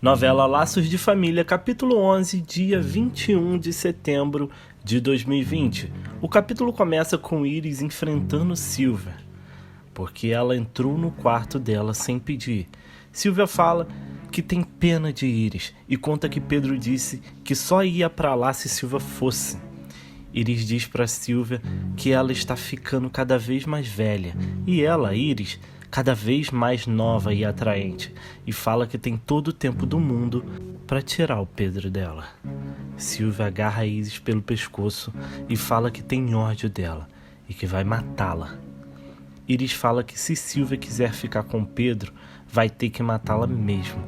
Novela Laços de Família, capítulo 11, dia 21 de setembro de 2020. O capítulo começa com Iris enfrentando Silvia, porque ela entrou no quarto dela sem pedir. Silvia fala que tem pena de Iris e conta que Pedro disse que só ia pra lá se Silvia fosse. Iris diz pra Silvia que ela está ficando cada vez mais velha e ela, Iris, cada vez mais nova e atraente, e fala que tem todo o tempo do mundo para tirar o Pedro dela. Silvia agarra Iris pelo pescoço e fala que tem ódio dela e que vai matá-la. Iris fala que se Silvia quiser ficar com Pedro, vai ter que matá-la mesmo,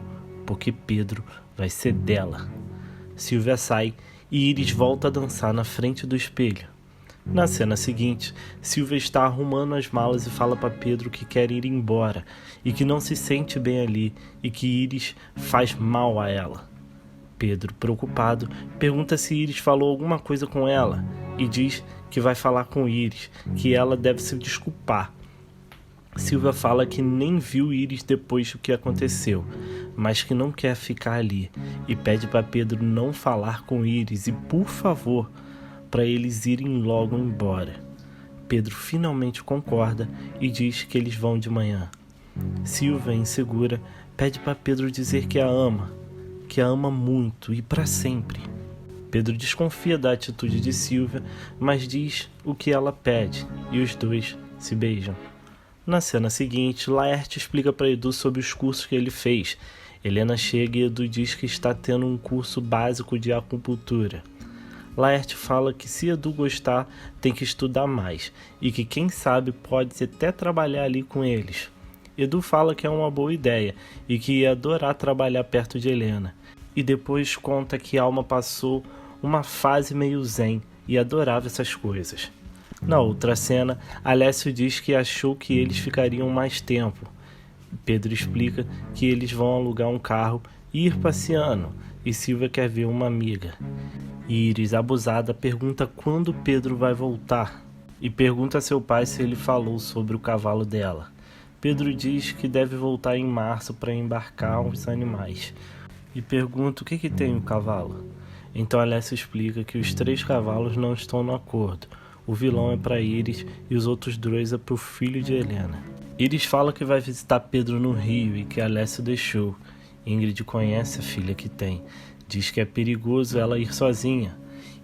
porque Pedro vai ser dela. Silvia sai e Iris volta a dançar na frente do espelho. Na cena seguinte, Silvia está arrumando as malas e fala para Pedro que quer ir embora e que não se sente bem ali e que Iris faz mal a ela. Pedro, preocupado, pergunta se Iris falou alguma coisa com ela e diz que vai falar com Iris, que ela deve se desculpar. Silvia fala que nem viu Iris depois do que aconteceu, mas que não quer ficar ali e pede para Pedro não falar com Iris e, por favor, para eles irem logo embora. Pedro finalmente concorda e diz que eles vão de manhã. Silvia, insegura, pede para Pedro dizer que a ama muito e para sempre. Pedro desconfia da atitude de Silvia, mas diz o que ela pede e os dois se beijam. Na cena seguinte, Laerte explica para Edu sobre os cursos que ele fez. Helena chega e Edu diz que está tendo um curso básico de acupuntura. Laerte fala que se Edu gostar, tem que estudar mais e que quem sabe pode até trabalhar ali com eles. Edu fala que é uma boa ideia e que ia adorar trabalhar perto de Helena. E depois conta que Alma passou uma fase meio zen e adorava essas coisas. Na outra cena, Alessio diz que achou que eles ficariam mais tempo. Pedro explica que eles vão alugar um carro e ir passeando, e Silvia quer ver uma amiga. Iris, abusada, pergunta quando Pedro vai voltar e pergunta a seu pai se ele falou sobre o cavalo dela. Pedro diz que deve voltar em março para embarcar os animais e pergunta o que tem o cavalo. Então Alessio explica que os 3 cavalos não estão no acordo. O vilão é para Iris e os outros 2 é para o filho de Helena. Iris fala que vai visitar Pedro no Rio e que Alessio deixou. Ingrid conhece a filha que tem. Diz que é perigoso ela ir sozinha.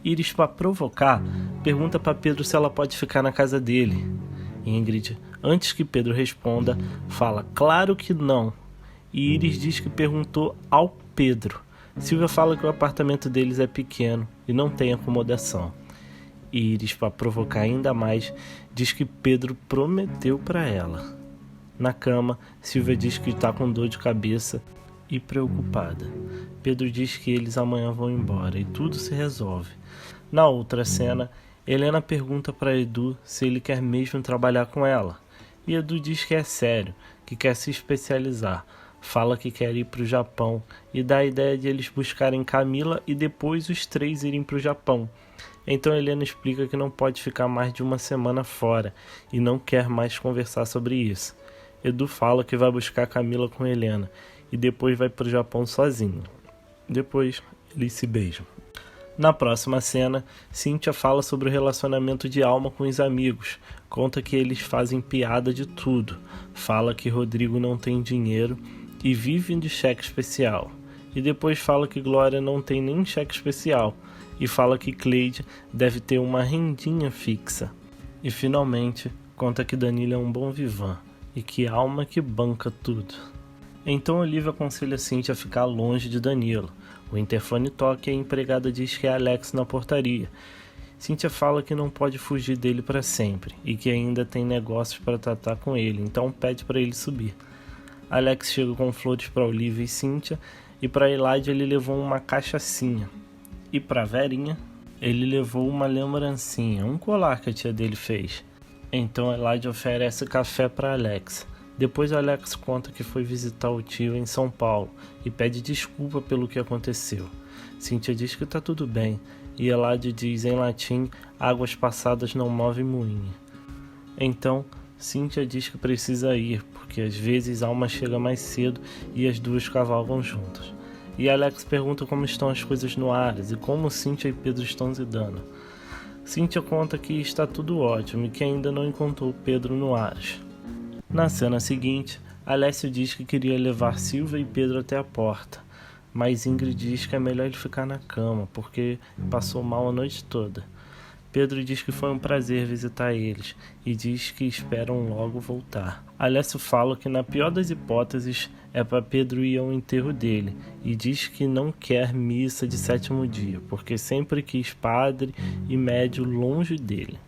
Iris, para provocar, pergunta para Pedro se ela pode ficar na casa dele. Ingrid, antes que Pedro responda, fala claro que não. E Iris diz que perguntou ao Pedro. Silvia fala que o apartamento deles é pequeno e não tem acomodação. Iris, para provocar ainda mais, diz que Pedro prometeu para ela. Na cama, Silvia diz que está com dor de cabeça e preocupada. Pedro diz que eles amanhã vão embora e tudo se resolve. Na outra cena, Helena pergunta para Edu se ele quer mesmo trabalhar com ela. E Edu diz que é sério, que quer se especializar. Fala que quer ir para o Japão e dá a ideia de eles buscarem Camila e depois os 3 irem para o Japão. Então Helena explica que não pode ficar mais de uma semana fora e não quer mais conversar sobre isso. Edu fala que vai buscar Camila com Helena e depois vai para o Japão sozinho. Depois eles se beijam. Na próxima cena, Cíntia fala sobre o relacionamento de Alma com os amigos. Conta que eles fazem piada de tudo. Fala que Rodrigo não tem dinheiro e vive de cheque especial. E depois fala que Glória não tem nem cheque especial. E fala que Cleide deve ter uma rendinha fixa. E finalmente, conta que Danilo é um bom vivan e que Alma que banca tudo. Então Olivia aconselha Cíntia a ficar longe de Danilo. O interfone toca e a empregada diz que é Alex na portaria. Cíntia fala que não pode fugir dele para sempre e que ainda tem negócios para tratar com ele, então pede para ele subir. Alex chega com flores para Olivia e Cíntia e para Elaide ele levou uma cachaçinha. E para Verinha ele levou uma lembrancinha, um colar que a tia dele fez. Então Elaide oferece café para Alex. Depois Alex conta que foi visitar o tio em São Paulo e pede desculpa pelo que aconteceu. Cíntia diz que está tudo bem e Elaide diz em latim: águas passadas não movem moinho. Então Cíntia diz que precisa ir, porque às vezes Alma chega mais cedo e as duas cavalgam juntas. e Alex pergunta como estão as coisas no Ares e como Cíntia e Pedro estão se dando. Cíntia conta que está tudo ótimo e que ainda não encontrou Pedro no Ares. Na cena seguinte, Alessio diz que queria levar Silvia e Pedro até a porta, mas Ingrid diz que é melhor ele ficar na cama, porque passou mal a noite toda. Pedro diz que foi um prazer visitar eles e diz que esperam logo voltar. Alessio fala que na pior das hipóteses é para Pedro ir ao enterro dele e diz que não quer missa de 7º dia, porque sempre quis padre e médio longe dele.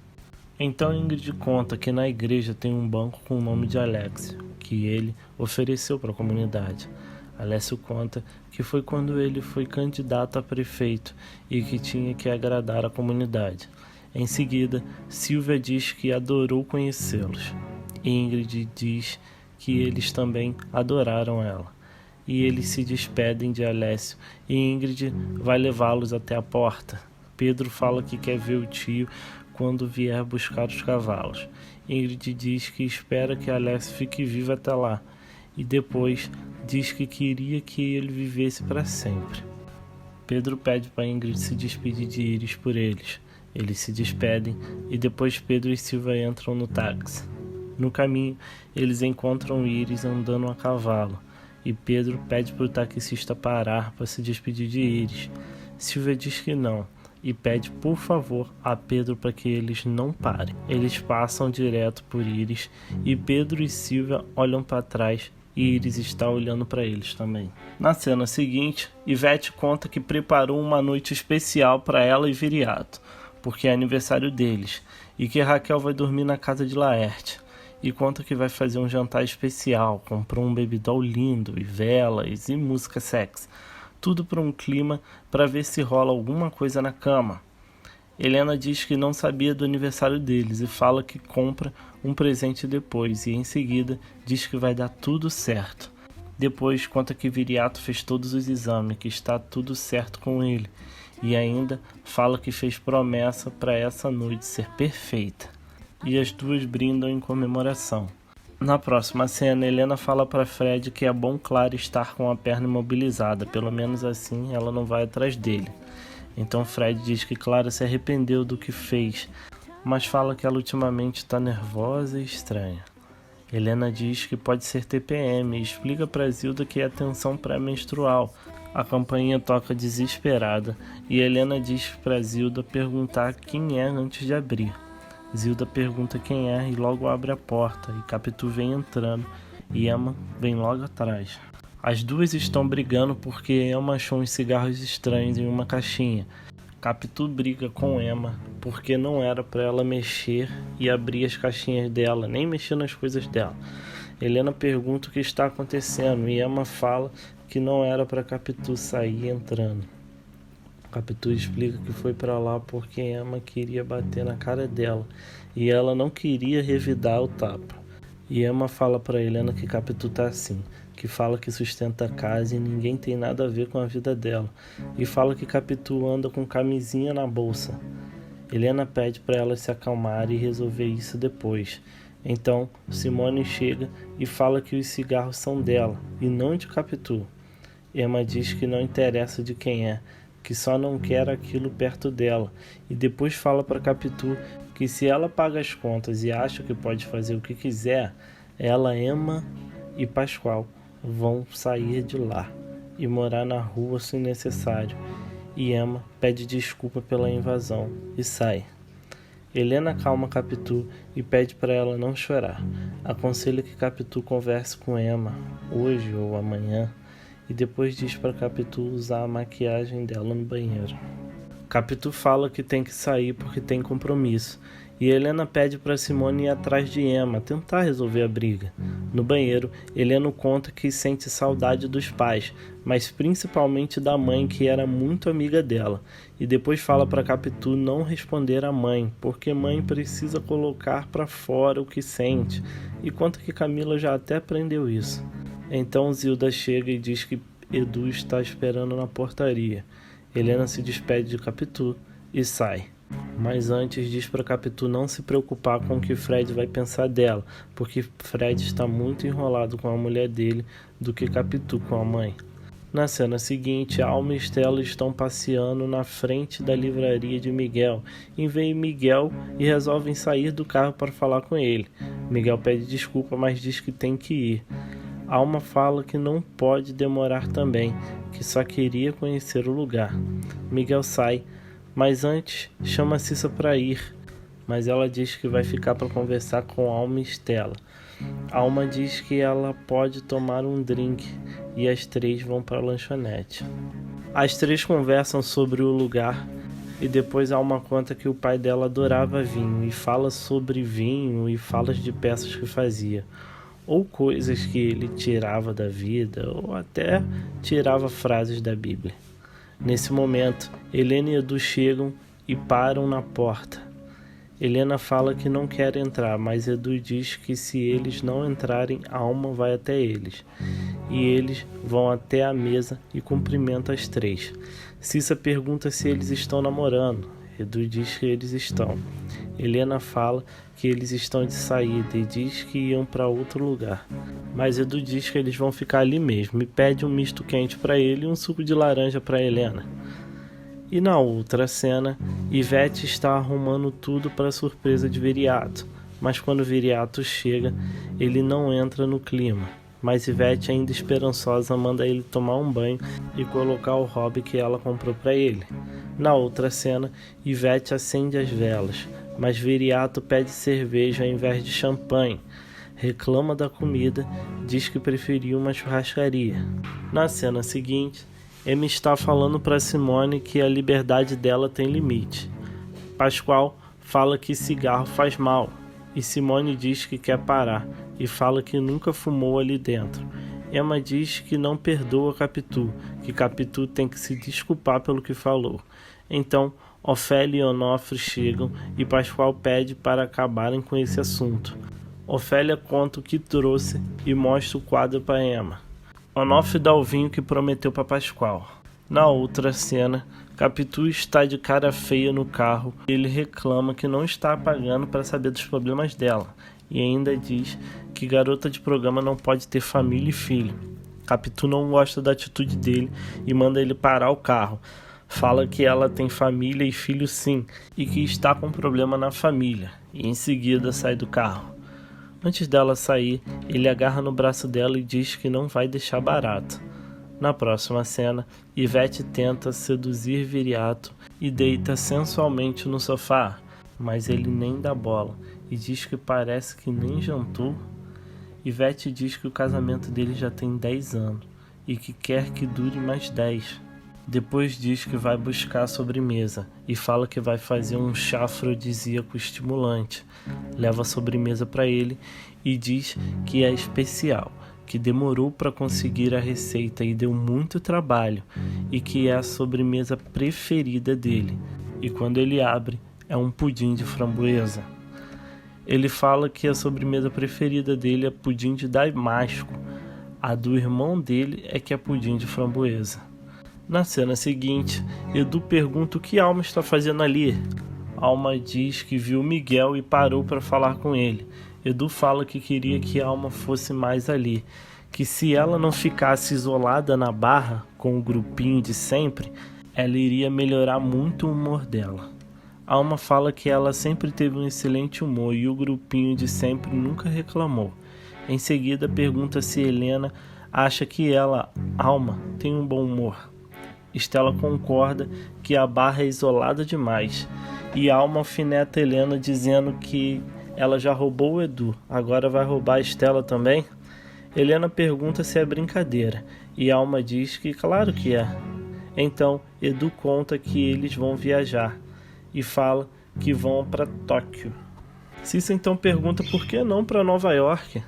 Então Ingrid conta que na igreja tem um banco com o nome de Alessio, que ele ofereceu para a comunidade. Alessio conta que foi quando ele foi candidato a prefeito e que tinha que agradar a comunidade. Em seguida, Silvia diz que adorou conhecê-los. Ingrid diz que eles também adoraram ela. E eles se despedem de Alessio e Ingrid vai levá-los até a porta. Pedro fala que quer ver o tio quando vier buscar os cavalos. Ingrid diz que espera que Alessio fique vivo até lá. E depois diz que queria que ele vivesse para sempre. Pedro pede para Ingrid se despedir de Iris por eles. Eles se despedem e depois Pedro e Silvia entram no táxi. No caminho, eles encontram Iris andando a cavalo e Pedro pede para o taxista parar para se despedir de Iris. Silvia diz que não e pede por favor a Pedro para que eles não parem. Eles passam direto por Iris e Pedro e Silvia olham para trás e Iris está olhando para eles também. Na cena seguinte, Ivete conta que preparou uma noite especial para ela e Viriato, porque é aniversário deles, e que Raquel vai dormir na casa de Laerte, e conta que vai fazer um jantar especial, comprou um babydoll lindo, e velas, e música sexy, tudo para um clima para ver se rola alguma coisa na cama. Helena diz que não sabia do aniversário deles e fala que compra um presente depois, e em seguida diz que vai dar tudo certo. Depois conta que Viriato fez todos os exames, que está tudo certo com ele, e ainda fala que fez promessa para essa noite ser perfeita. E as duas brindam em comemoração. Na próxima cena, Helena fala para Fred que é bom Clara estar com a perna imobilizada, pelo menos assim ela não vai atrás dele. Então Fred diz que Clara se arrependeu do que fez, mas fala que ela ultimamente está nervosa e estranha. Helena diz que pode ser TPM e explica para Zilda que é tensão pré-menstrual. A campainha toca desesperada e Helena diz para Zilda perguntar quem é antes de abrir. Zilda pergunta quem é e logo abre a porta e Capitu vem entrando e Emma vem logo atrás. As duas estão brigando porque Emma achou uns cigarros estranhos em uma caixinha. Capitu briga com Emma porque não era para ela mexer e abrir as caixinhas dela, nem mexer nas coisas dela. Helena pergunta o que está acontecendo e Emma fala que não era para Capitu sair entrando. Capitu explica que foi para lá porque Emma queria bater na cara dela e ela não queria revidar o tapa. E Emma fala para Helena que Capitu tá assim, que fala que sustenta a casa e ninguém tem nada a ver com a vida dela, e fala que Capitu anda com camisinha na bolsa. Helena pede para ela se acalmar e resolver isso depois. Então Simone chega e fala que os cigarros são dela e não de Capitu. Emma diz que não interessa de quem é, que só não quer aquilo perto dela, e depois fala para Capitu que se ela paga as contas e acha que pode fazer o que quiser, ela, Emma e Pascoal vão sair de lá e morar na rua se necessário. E Emma pede desculpa pela invasão e sai. Helena acalma Capitu e pede para ela não chorar. Aconselha que Capitu converse com Emma hoje ou amanhã e depois diz para Capitu usar a maquiagem dela no banheiro. Capitu fala que tem que sair porque tem compromisso e Helena pede para Simone ir atrás de Emma, tentar resolver a briga. No banheiro, Helena conta que sente saudade dos pais, mas principalmente da mãe, que era muito amiga dela, e depois fala para Capitu não responder à mãe, porque mãe precisa colocar para fora o que sente, e conta que Camila já até aprendeu isso. Então Zilda chega e diz que Edu está esperando na portaria. Helena se despede de Capitu e sai. Mas antes diz para Capitu não se preocupar com o que Fred vai pensar dela, porque Fred está muito enrolado com a mulher dele do que Capitu com a mãe. Na cena seguinte, Alma e Stella estão passeando na frente da livraria de Miguel. Vem Miguel e resolvem sair do carro para falar com ele. Miguel pede desculpa, mas diz que tem que ir. Alma fala que não pode demorar também, que só queria conhecer o lugar. Miguel sai, mas antes chama Cissa para ir, mas ela diz que vai ficar para conversar com Alma e Stella. Alma diz que ela pode tomar um drink e as três vão para a lanchonete. As três conversam sobre o lugar e depois Alma conta que o pai dela adorava vinho e fala sobre vinho e falas de peças que fazia, ou coisas que ele tirava da vida, ou até tirava frases da Bíblia. Nesse momento, Helena e Edu chegam e param na porta. Helena fala que não quer entrar, mas Edu diz que se eles não entrarem, Alma vai até eles. E eles vão até a mesa e cumprimentam as três. Cissa pergunta se eles estão namorando. Edu diz que eles estão. Helena fala que eles estão de saída e diz que iam para outro lugar. Mas Edu diz que eles vão ficar ali mesmo e pede um misto quente para ele e um suco de laranja para Helena. E na outra cena, Ivete está arrumando tudo para a surpresa de Viriato, mas quando Viriato chega, ele não entra no clima. Mas Ivete, ainda esperançosa, manda ele tomar um banho e colocar o hobby que ela comprou para ele. Na outra cena, Ivete acende as velas, mas Viriato pede cerveja ao invés de champanhe. Reclama da comida, diz que preferiu uma churrascaria. Na cena seguinte, Amy está falando para Simone que a liberdade dela tem limite. Pascoal fala que cigarro faz mal e Simone diz que quer parar e fala que nunca fumou ali dentro. Emma diz que não perdoa Capitu, que Capitu tem que se desculpar pelo que falou. Então, Ofélia e Onofre chegam e Pascoal pede para acabarem com esse assunto. Ofélia conta o que trouxe e mostra o quadro para Emma. Onofre dá o vinho que prometeu para Pascoal. Na outra cena, Capitu está de cara feia no carro e ele reclama que não está pagando para saber dos problemas dela e ainda diz que garota de programa não pode ter família e filho. Capitu não gosta da atitude dele e manda ele parar o carro. Fala que ela tem família e filho sim e que está com problema na família e em seguida sai do carro. Antes dela sair, ele agarra no braço dela e diz que não vai deixar barato. Na próxima cena, Ivete tenta seduzir Viriato e deita sensualmente no sofá, mas ele nem dá bola e diz que parece que nem jantou. Ivete diz que o casamento dele já tem 10 anos e que quer que dure mais 10. Depois diz que vai buscar a sobremesa e fala que vai fazer um chá afrodisíaco estimulante. Leva a sobremesa para ele e diz que é especial, que demorou para conseguir a receita e deu muito trabalho e que é a sobremesa preferida dele. E quando ele abre, é um pudim de framboesa. Ele fala que a sobremesa preferida dele é pudim de damasco. A do irmão dele é que é pudim de framboesa. Na cena seguinte, Edu pergunta o que Alma está fazendo ali. Alma diz que viu Miguel e parou para falar com ele. Edu fala que queria que Alma fosse mais ali, que se ela não ficasse isolada na barra com o grupinho de sempre, ela iria melhorar muito o humor dela. Alma fala que ela sempre teve um excelente humor e o grupinho de sempre nunca reclamou. Em seguida pergunta se Helena acha que ela, Alma, tem um bom humor. Stella concorda que a barra é isolada demais e Alma alfineta Helena dizendo que ela já roubou o Edu, agora vai roubar a Stella também? Helena pergunta se é brincadeira e Alma diz que claro que é. Então Edu conta que eles vão viajar e fala que vão para Tóquio. Cissa então pergunta por que não para Nova York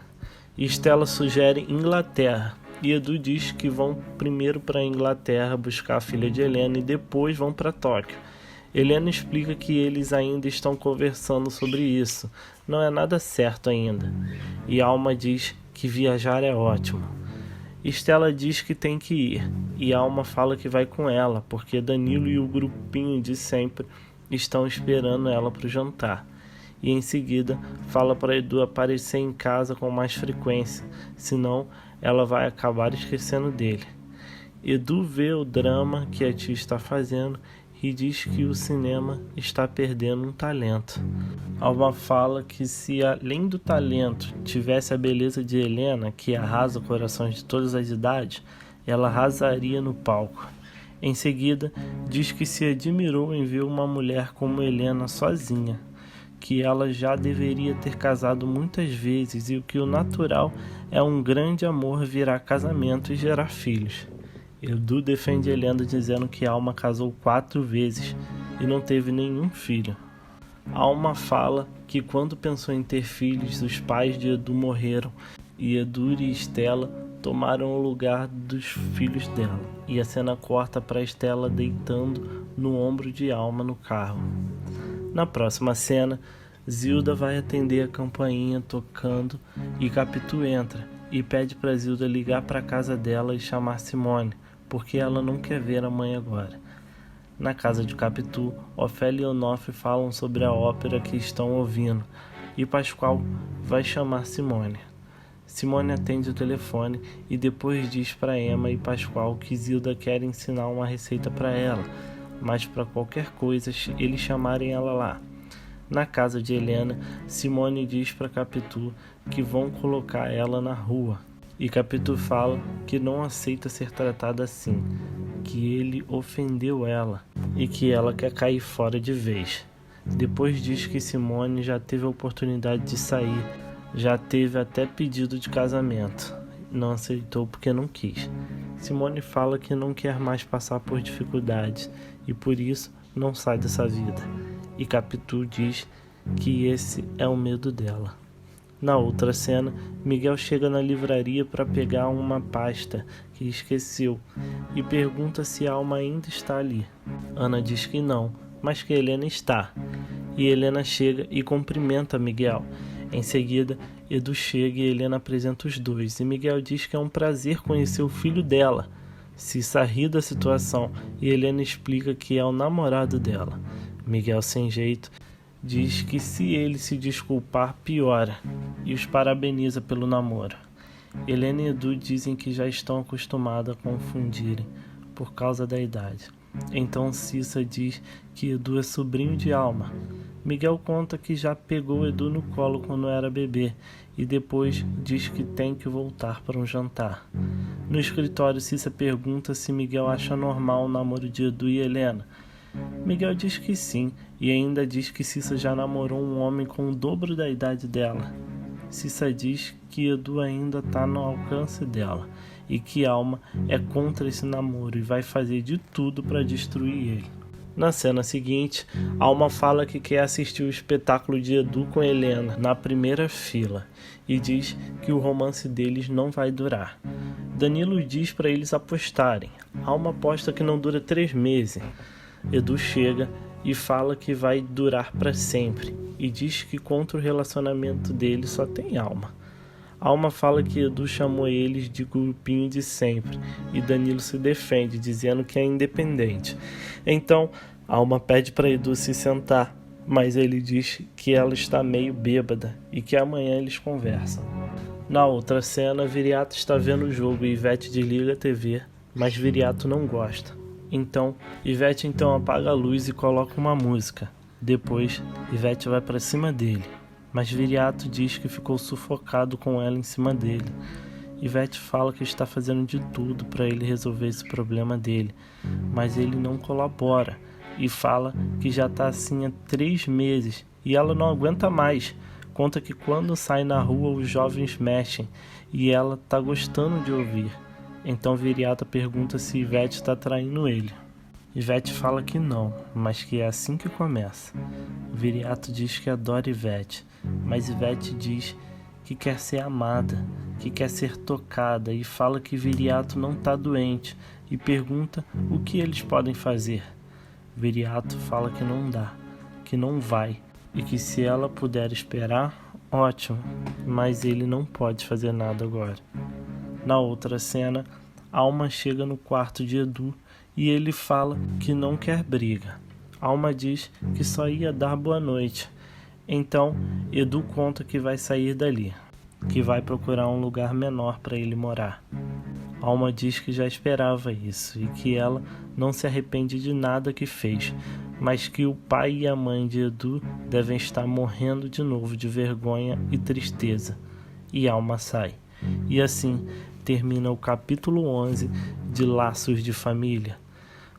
e Stella sugere Inglaterra. E Edu diz que vão primeiro para a Inglaterra buscar a filha de Helena e depois vão para Tóquio. Helena explica que eles ainda estão conversando sobre isso, não é nada certo ainda. E Alma diz que viajar é ótimo. Stella diz que tem que ir, e Alma fala que vai com ela, porque Danilo e o grupinho de sempre estão esperando ela para o jantar. E em seguida fala para Edu aparecer em casa com mais frequência, senão ela vai acabar esquecendo dele. Edu vê o drama que a tia está fazendo e diz que o cinema está perdendo um talento. Alma fala que se além do talento tivesse a beleza de Helena, que arrasa corações de todas as idades, ela arrasaria no palco. Em seguida, diz que se admirou em ver uma mulher como Helena sozinha, que ela já deveria ter casado muitas vezes e que o natural é um grande amor virar casamento e gerar filhos. Edu defende Helena dizendo que Alma casou 4 vezes e não teve nenhum filho. Alma fala que quando pensou em ter filhos, os pais de Edu morreram e Edu e Estela tomaram o lugar dos filhos dela. E a cena corta para Estela deitando no ombro de Alma no carro. Na próxima cena, Zilda vai atender a campainha tocando e Capitu entra e pede para Zilda ligar para a casa dela e chamar Simone, porque ela não quer ver a mãe agora. Na casa de Capitu, Ofélia e Onofre falam sobre a ópera que estão ouvindo e Pascoal vai chamar Simone. Simone atende o telefone e depois diz para Emma e Pascoal que Zilda quer ensinar uma receita para ela, mas para qualquer coisa eles chamarem ela lá. Na casa de Helena, Simone diz para Capitu que vão colocar ela na rua. E Capitu fala que não aceita ser tratada assim, que ele ofendeu ela e que ela quer cair fora de vez. Depois diz que Simone já teve a oportunidade de sair, já teve até pedido de casamento. Não aceitou porque não quis. Simone fala que não quer mais passar por dificuldades e por isso não sai dessa vida. E Capitu diz que esse é o medo dela. Na outra cena, Miguel chega na livraria para pegar uma pasta que esqueceu e pergunta se Alma ainda está ali. Ana diz que não, mas que Helena está. E Helena chega e cumprimenta Miguel. Em seguida, Edu chega e Helena apresenta os dois, e Miguel diz que é um prazer conhecer o filho dela. Cissa ri da situação e Helena explica que é o namorado dela. Miguel, sem jeito, diz que se ele se desculpar, piora, e os parabeniza pelo namoro. Helena e Edu dizem que já estão acostumados a confundirem, por causa da idade. Então Cissa diz que Edu é sobrinho de Alma. Miguel conta que já pegou Edu no colo quando era bebê, e depois diz que tem que voltar para um jantar. No escritório, Cissa pergunta se Miguel acha normal o namoro de Edu e Helena. Miguel diz que sim, e ainda diz que Cissa já namorou um homem com o dobro da idade dela. Cissa diz que Edu ainda está no alcance dela, e que Alma é contra esse namoro e vai fazer de tudo para destruir ele. Na cena seguinte, Alma fala que quer assistir o espetáculo de Edu com Helena na primeira fila e diz que o romance deles não vai durar. Danilo diz para eles apostarem. Alma aposta que não dura 3 meses. Edu chega e fala que vai durar para sempre e diz que contra o relacionamento dele só tem Alma. Alma fala que Edu chamou eles de grupinho de sempre e Danilo se defende dizendo que é independente. Então Alma pede para Edu se sentar, mas ele diz que ela está meio bêbada e que amanhã eles conversam. Na outra cena, Viriato está vendo o jogo e Ivete desliga a TV, mas Viriato não gosta. Ivete apaga a luz e coloca uma música. Depois, Ivete vai para cima dele, mas Viriato diz que ficou sufocado com ela em cima dele. Ivete fala que está fazendo de tudo para ele resolver esse problema dele, mas ele não colabora e fala que já está assim há 3 meses e ela não aguenta mais. Conta que quando sai na rua os jovens mexem e ela está gostando de ouvir. Então Viriato pergunta se Ivete está traindo ele. Ivete fala que não, mas que é assim que começa. Viriato diz que adora Ivete, mas Ivete diz que quer ser amada, que quer ser tocada e fala que Viriato não está doente e pergunta o que eles podem fazer. Viriato fala que não dá, que não vai e que se ela puder esperar, ótimo, mas ele não pode fazer nada agora. Na outra cena, Alma chega no quarto de Edu e ele fala que não quer briga. Alma diz que só ia dar boa noite. Então, Edu conta que vai sair dali, que vai procurar um lugar menor para ele morar. Alma diz que já esperava isso e que ela não se arrepende de nada que fez, mas que o pai e a mãe de Edu devem estar morrendo de novo de vergonha e tristeza. E Alma sai. E assim termina o capítulo 11 de Laços de Família.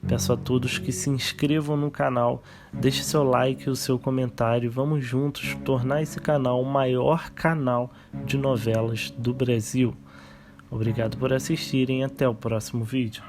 Peço a todos que se inscrevam no canal, deixe seu like e o seu comentário. Vamos juntos tornar esse canal o maior canal de novelas do Brasil. Obrigado por assistirem e até o próximo vídeo.